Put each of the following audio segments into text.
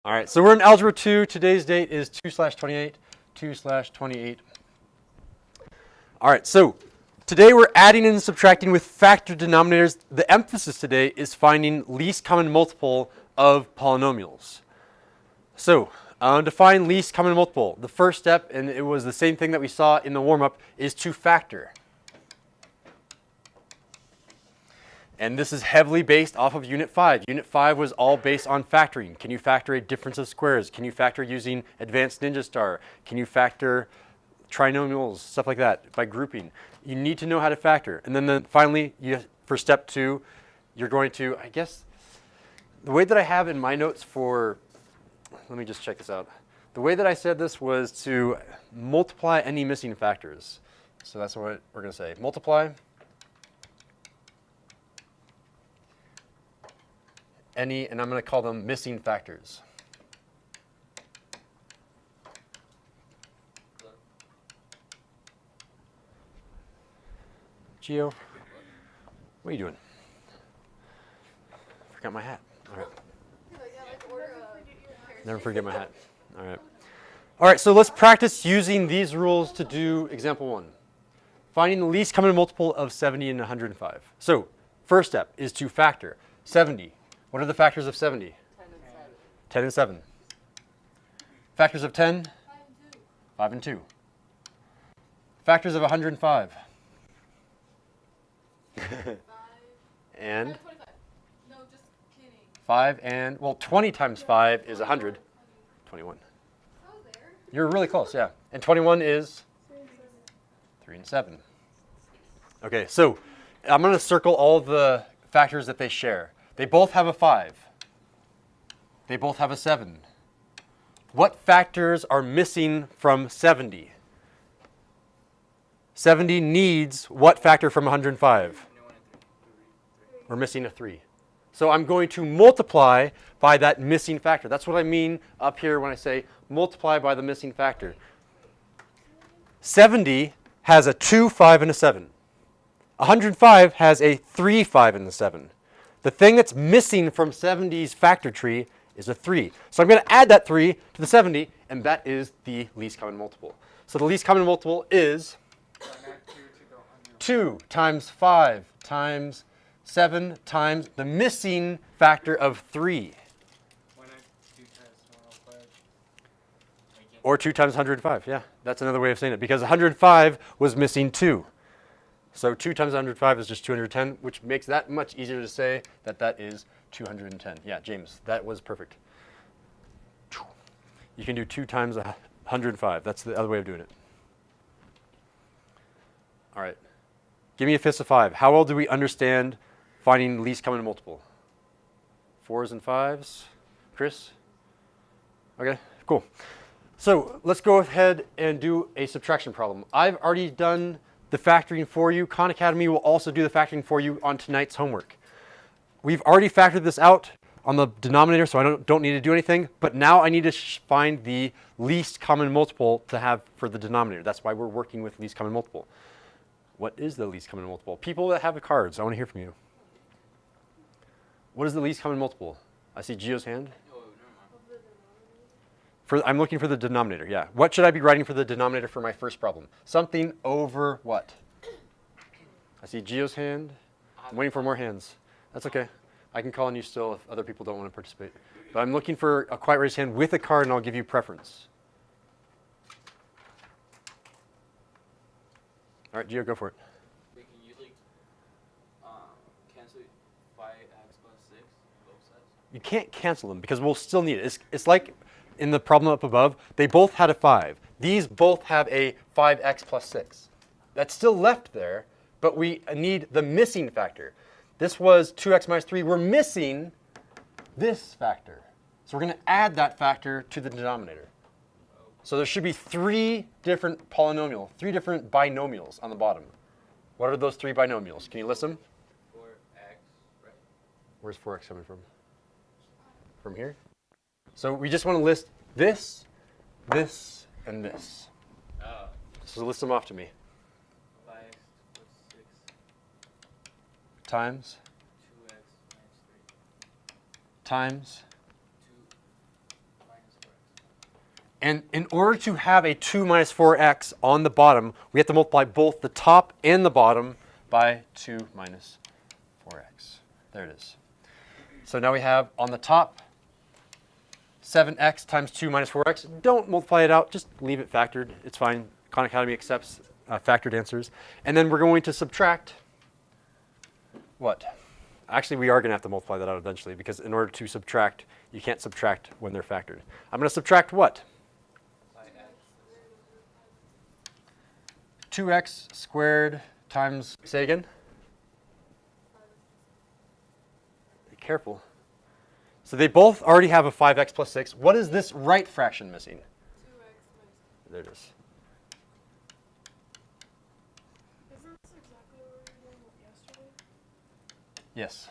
All right, so we're in Algebra 2. Today's date is 2/28, 2/28. All right, so today we're adding and subtracting with factor denominators. The emphasis today is finding least common multiple of polynomials. So to find least common multiple, the first step, and it was the same thing that we saw in the warm-up, is to factor. And this is heavily based off of Unit 5. Unit 5 was all based on factoring. Can you factor a difference of squares? Can you factor using advanced ninja star? Can you factor trinomials, stuff like that, by grouping? You need to know how to factor. And then finally, for step 2, you're going to, I guess, the way that I have in my notes for, let me just check this out. The way that I said this was to multiply any missing factors. So that's what we're going to say. Multiply any, and I'm going to call them missing factors. Gio, what are you doing? Forgot my hat. All right. Never forget my hat. All right. All right, so let's practice using these rules to do example 1. Finding the least common multiple of 70 and 105. So first step is to factor 70. What are the factors of 70? 10 and 7. Factors of 10? 5 and 2. Factors of 105? 5 and? 25. No, just kidding. 5 and, well, 20 times 5 is 100. 21. Oh, there. You're really close, yeah. And 21 is? 3 and 7. Okay, so I'm going to circle all the factors that they share. They both have a 5. They both have a 7. What factors are missing from 70? 70 needs what factor from 105? We're missing a 3. So I'm going to multiply by that missing factor. That's what I mean up here when I say multiply by the missing factor. 70 has a 2, 5, and a 7. 105 has a 3, 5, and a 7. The thing that's missing from 70's factor tree is a 3. So I'm going to add that 3 to the 70, and that is the least common multiple. So the least common multiple is 2 times 5 times 7 times the missing factor of 3. Or 2 times 105. Yeah, that's another way of saying it, because 105 was missing 2. So 2 times 105 is just 210, which makes that much easier to say that that is 210. Yeah, James, that was perfect. You can do 2 times 105. That's the other way of doing it. All right. Give me a fist of 5. How well do we understand finding least common multiple? 4s and 5s? Chris? Okay, cool. So let's go ahead and do a subtraction problem. I've already done the factoring for you. Khan Academy will also do the factoring for you on tonight's homework. We've already factored this out on the denominator, so I don't need to do anything. But now I need to find the least common multiple to have for the denominator. That's why we're working with least common multiple. What is the least common multiple? People that have the cards, I want to hear from you. What is the least common multiple? I see Gio's hand. I'm looking for the denominator, yeah. What should I be writing for the denominator for my first problem? Something over what? I see Gio's hand. I'm waiting for more hands. That's okay. I can call on you still if other people don't want to participate. But I'm looking for a quiet raised hand with a card, and I'll give you preference. All right, Gio, go for it. We can usually cancel 5x plus 6 on both sides. You can't cancel them because we'll still need it. It's like in the problem up above, they both had a 5. These both have a 5x plus 6. That's still left there, but we need the missing factor. This was 2x minus 3. We're missing this factor. So we're going to add that factor to the denominator. So there should be 3 different binomials on the bottom. What are those 3 binomials? Can you list them? 4x, right? Where's 4x coming from? From here? So we just want to list this, this, and this. Oh. So list them off to me. 5x plus 6 Times 2x minus 3 times 2 And in order to have a 2 minus 4x on the bottom, we have to multiply both the top and the bottom by 2 minus 4x. There it is. So now we have on the top 7x times 2 minus 4x. Don't multiply it out. Just leave it factored. It's fine. Khan Academy accepts factored answers. And then we're going to subtract what? Actually, we are going to have to multiply that out eventually because in order to subtract, you can't subtract when they're factored. I'm going to subtract what? 2x squared times, say again? Be careful. So they both already have a 5x plus 6. What is this right fraction missing? 2x minus. There it is. Isn't this exactly what we were doing yesterday? Yes.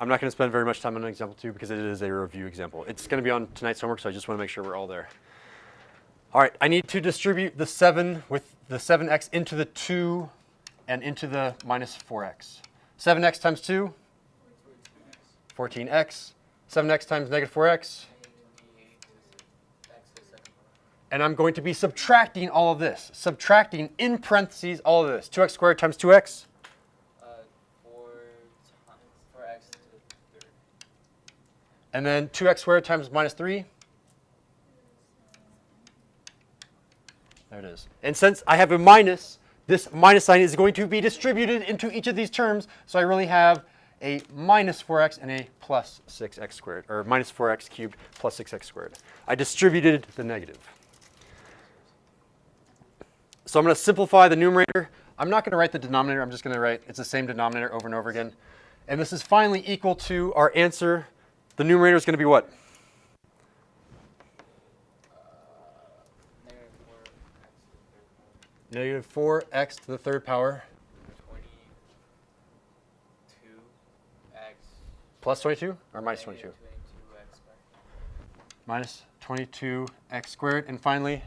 I'm not going to spend very much time on example 2 because it is a review example. It's going to be on tonight's homework, so I just want to make sure we're all there. All right, I need to distribute the 7 with the 7x into the 2 and into the minus 4x. 7x times 2? 14x. 7x times negative 4x? And I'm going to be subtracting all of this. Subtracting in parentheses all of this. 2x squared times 2x? 4x to the third. And then 2x squared times minus 3? There it is. And since I have a minus, this minus sign is going to be distributed into each of these terms. So I really have a minus 4x and a plus 6x squared, or minus 4x cubed plus 6x squared. I distributed the negative. So I'm going to simplify the numerator. I'm not going to write the denominator. I'm just going to write, it's the same denominator over and over again. And this is finally equal to our answer. The numerator is going to be what? Negative 4x to the third power. Negative 4x to the third power. 22x. Plus 22 or minus 22? Negative 22x squared. Minus 22x squared. And finally,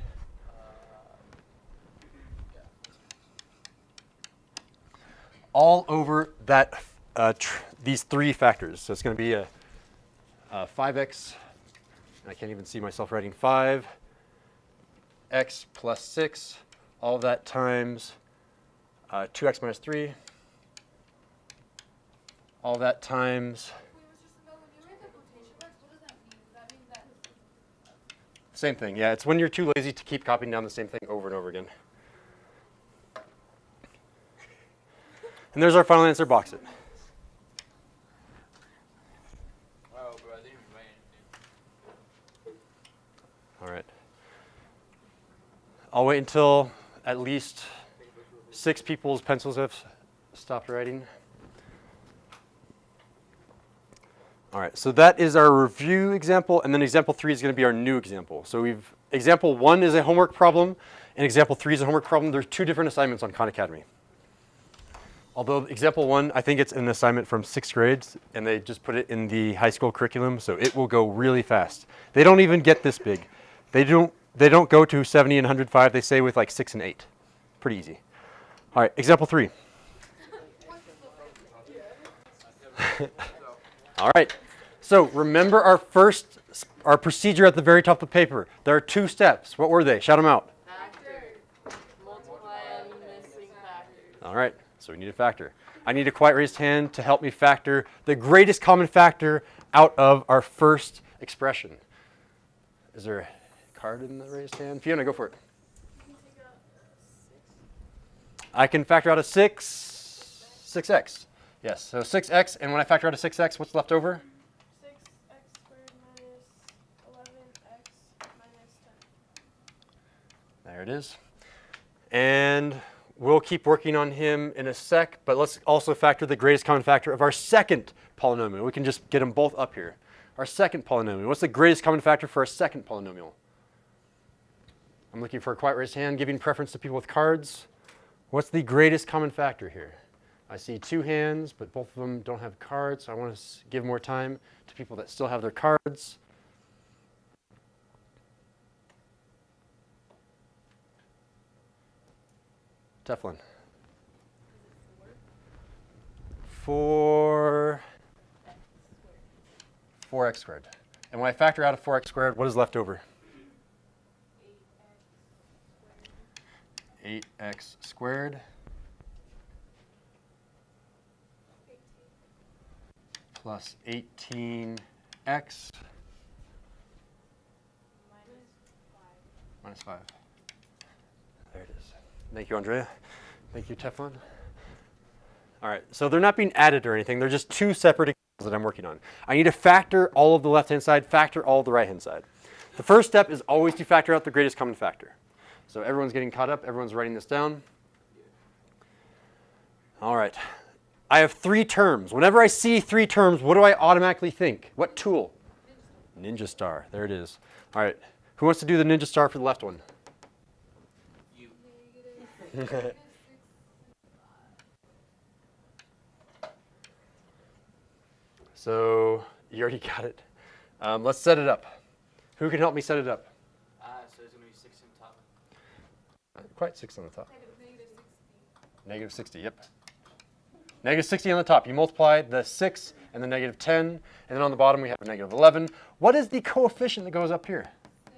all over that these three factors. So it's going to be a 5x. I can't even see myself writing 5x plus 6. All of that times 2x minus 3. All of that times. Wait, Mr. Sindel, when you write the quotation marks, what does that mean? Does that mean that? Same thing. Yeah, it's when you're too lazy to keep copying down the same thing over and over again. And there's our final answer. Box it. Wow, bro, I didn't even write anything. All right. I'll wait until at least 6 people's pencils have stopped writing. All right, so that is our review example, and then example 3 is going to be our new example. So example 1 is a homework problem, and example 3 is a homework problem. There's 2 different assignments on Khan Academy. Although example 1, I think it's an assignment from 6th grade, and they just put it in the high school curriculum, so it will go really fast. They don't even get this big. They don't go to 70 and 105. They say with like 6 and 8. Pretty easy. All right, example 3. All right. So remember our procedure at the very top of the paper. There are 2 steps. What were they? Shout them out. Factor. Multiply any missing factors. All right. So we need a factor. I need a quiet raised hand to help me factor the greatest common factor out of our first expression. Is there a card in the raised hand? Fiona, go for it. You can take out 6. I can factor out a 6x. Yes, so 6x, and when I factor out a 6x, what's left over? 6x squared minus 11x minus 10. There it is. And we'll keep working on him in a sec, but let's also factor the greatest common factor of our second polynomial. We can just get them both up here. Our second polynomial. What's the greatest common factor for our second polynomial? I'm looking for a quiet raised hand, giving preference to people with cards. What's the greatest common factor here? I see 2 hands, but both of them don't have cards, so I want to give more time to people that still have their cards. Teflon. 4 4x squared. And when I factor out of 4x squared, what is left over? 8x squared plus 18x minus 5. There it is. Thank you, Andrea. Thank you, Teflon. All right, so they're not being added or anything. They're just two separate equations that I'm working on. I need to factor all of the left-hand side, factor all of the right-hand side. The first step is always to factor out the greatest common factor. So everyone's getting caught up. Everyone's writing this down. All right. I have 3 terms. Whenever I see 3 terms, what do I automatically think? What tool? Ninja star. There it is. All right. Who wants to do the ninja star for the left one? You. So you already got it. Let's set it up. Who can help me set it up? So it's going to be 6 on top. Quite 6 on the top. Negative 60. Negative 60, yep. Negative 60 on the top. You multiply the 6 and the negative 10, and then on the bottom we have a negative 11. What is the coefficient that goes up here? 6.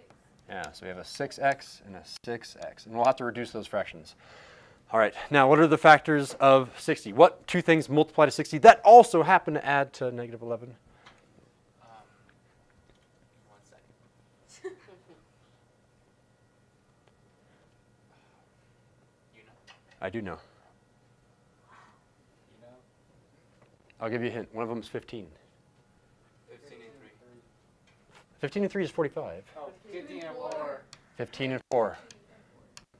Yeah, so we have a 6x and a 6x, and we'll have to reduce those fractions. All right, now what are the factors of 60? What 2 things multiply to 60 that also happen to add to negative 11? 1 second. You know. I do know. You know. I'll give you a hint. One of them is 15. 15 and 3. 15 and 3 is 45. Oh, 15 and 4. 15 and 4.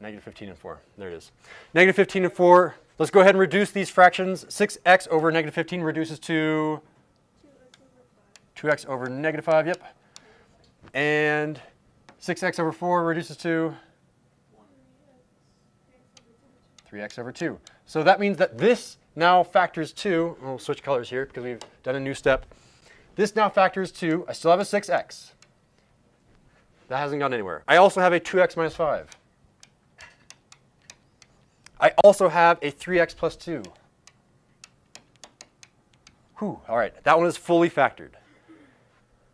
Negative 15 and 4. There it is. Negative 15 and 4. Let's go ahead and reduce these fractions. 6x over negative 15 reduces to 2x over negative 5. Yep. And 6x over 4 reduces to 3x over 2. So that means that this now factors to, we'll switch colors here because we've done a new step. This now factors to, I still have a 6x. That hasn't gone anywhere. I also have a 2x minus 5. I also have a 3x plus 2. Whew, all right, that one is fully factored.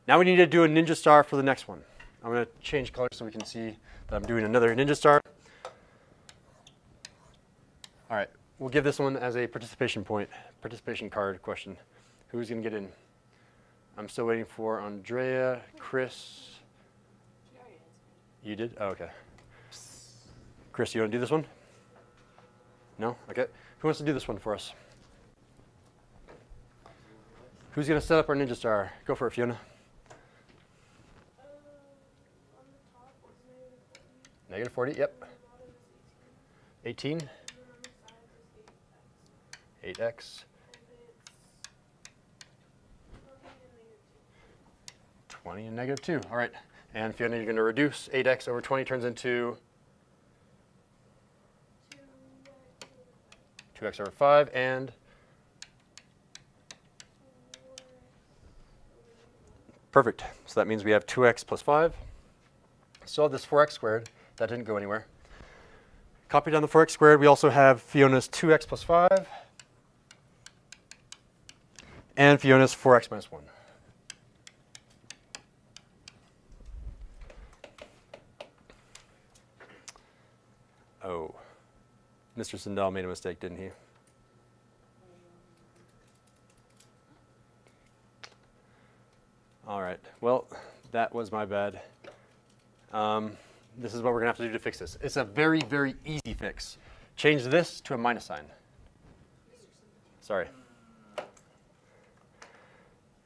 Now we need to do a ninja star for the next one. I'm going to change colors so we can see that I'm doing another ninja star. All right, we'll give this one as a participation card question. Who's going to get in? I'm still waiting for Andrea, Chris. You did? Oh, okay. Chris, you want to do this one? No? Okay. Who wants to do this one for us? Who's going to set up our ninja star? Go for it, Fiona. On the top is Negative 40, yep. 18. 8x. 20 and negative 2. All right. And Fiona, you're going to reduce 8x over 20 turns into 2x over 5 and perfect. So that means we have 2x plus 5. Still have this 4x squared. That didn't go anywhere. Copy down the 4x squared. We also have Fiona's 2x plus 5 and Fiona's 4x minus 1. Oh, Mr. Sindel made a mistake, didn't he? All right, well, that was my bad. This is what we're going to have to do to fix this. It's a very, very easy fix. Change this to a minus sign. Sorry.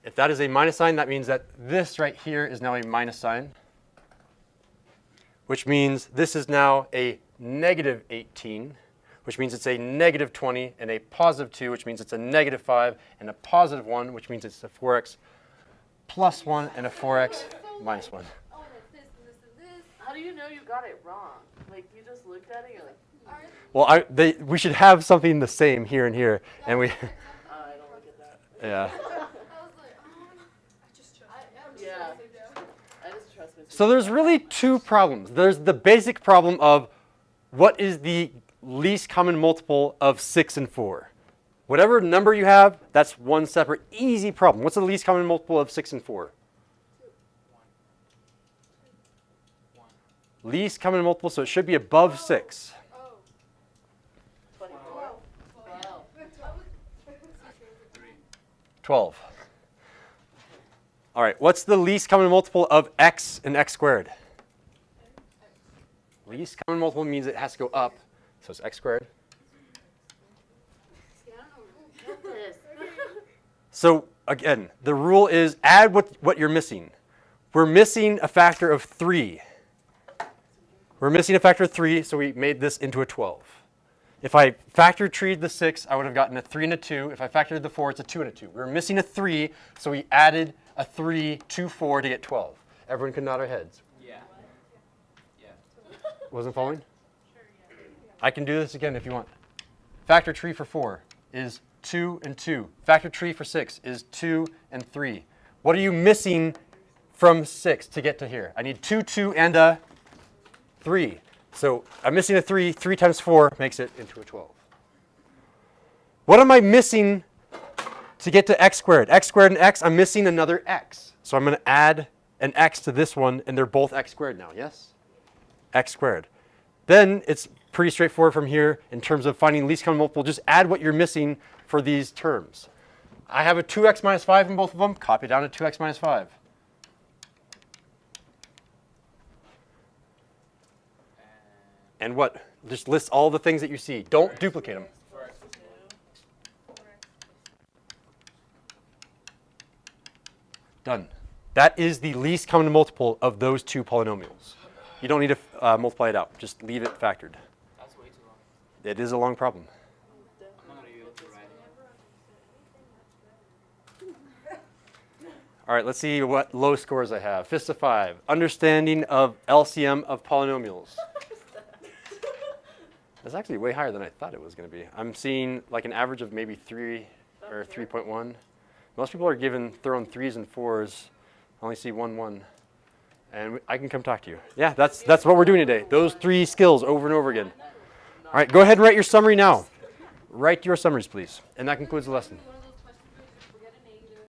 If that is a minus sign, that means that this right here is now a minus sign, which means this is now a negative 18, which means it's a negative 20, and a positive 2, which means it's a negative 5, and a positive 1, which means it's a 4x plus 1, and a 4x minus 1. Oh, that's this and this and this. How do you know you got it wrong? Like, you just looked at it, you're like, Are Well, we should have something the same here and here, and we, I don't look at that. yeah. I was like, I just trust it. Yeah. I just trust myself. So there's really 2 problems. There's the basic problem of what is the least common multiple of 6 and 4? Whatever number you have, that's one separate easy problem. What's the least common multiple of 6 and 4? 1. Least common multiple, so it should be above 6. Oh. 24. 12. 3. 12. All right, what's the least common multiple of x and x squared? Least common multiple means it has to go up, so it's x squared. See, I don't know this. So again, the rule is add what you're missing. We're missing a factor of 3. We're missing a factor of 3, so we made this into a 12. If I factor treed the 6, I would have gotten a 3 and a 2. If I factored the 4, it's a 2 and a 2. We were missing a 3, so we added a 3 to 4 to get 12. Everyone can nod our heads. Yeah. Yeah. Wasn't following? I can do this again if you want. Factor tree for 4 is 2 and 2. Factor tree for 6 is 2 and 3. What are you missing from 6 to get to here? I need 2, 2, and a 3. So I'm missing a 3. 3 times 4 makes it into a 12. What am I missing to get to x squared? X squared and x, I'm missing another x. So I'm going to add an x to this one, and they're both x squared now, yes? X squared. Then it's pretty straightforward from here in terms of finding least common multiple. Just add what you're missing for these terms. I have a 2x minus 5 in both of them. Copy down to 2x minus 5. And what? Just list all the things that you see. Don't duplicate them. 4x. Done. That is the least common multiple of those two polynomials. You don't need to multiply it out. Just leave it factored. That's way too long. It is a long problem. I'm not going to be able to write it. All right, let's see what low scores I have. Fist of 5. Understanding of LCM of polynomials. That's actually way higher than I thought it was going to be. I'm seeing like an average of maybe 3 or 3.1. Most people are throwing 3s and 4s. I only see 1, 1. And I can come talk to you. Yeah, that's what we're doing today. Those 3 skills over and over again. All right, go ahead and write your summary now. Write your summaries, please. And that concludes the lesson.